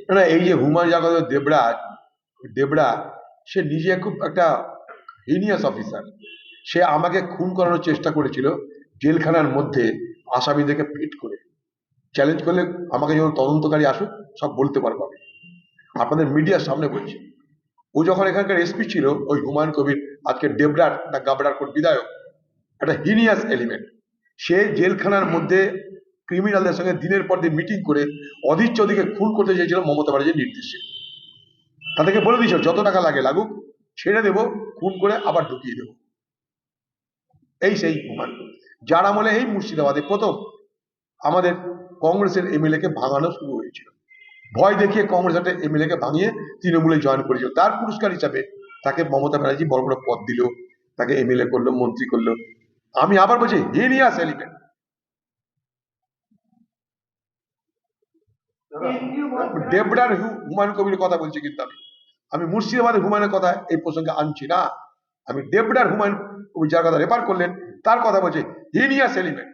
না না, এই যে হুমায়ুন জাগত দেবরাজ, দেবরা, সে নিজে খুব একটা হিনিয়াস অফিসার। সে আমাকে খুন করানোর চেষ্টা করেছিল জেলখানার মধ্যে আসামিদেরকে ফিট করে। চ্যালেঞ্জ করলে আমাকে যখন তদন্তকারী আসুক সব বলতে পারবো আমি, আপনাদের মিডিয়ার সামনে বলছি। ও যখন এখানকার এসপি ছিল, ওই হুমায়ুন কবির, আজকে ডেবরার না গাবড়ার কোট বিধায়ক, একটা হিনিয়াস এলিমেন্ট। সে জেলখানার মধ্যে ক্রিমিনালদের সঙ্গে দিনের পর দিন মিটিং করে অধীর চৌধুরীকে খুন করতে চেয়েছিল মমতা ব্যানার্জির নির্দেশে। তাদেরকে বলে দিয়েছিল যত টাকা লাগে লাগুক, ছেড়ে দেবো, খুন করে আবার ঢুকিয়ে দেবো। এই সেই হুমায়ুন, যার আমলে এই মুর্শিদাবাদে প্রথম আমাদের কংগ্রেসের এমএলএ কে ভাঙানো শুরু হয়েছিল। ভয় দেখিয়ে কংগ্রেস একটা এমএলএ কে ভাঙিয়ে তৃণমূলে জয়েন করেছিল। তার পুরস্কার হিসাবে তাকে মমতা ব্যানার্জি বড় বড় পদ দিল, তাকে এমএলএ করলো, মন্ত্রী করলো। আমি আবার বলছি হিনিয়াস এলিমেন্ট। ডেবরার হুমায়ুন কবির কথা বলছি, কিন্তু আমি আমি মুর্শিদাবাদের হুমায়ুনের কথা এই প্রসঙ্গে আনছি না। আমি ডেবরার হুমায়ুন কবি যার কথা রেফার করলেন তার কথা বলছি, হিনিয়াস এলিমেন্ট।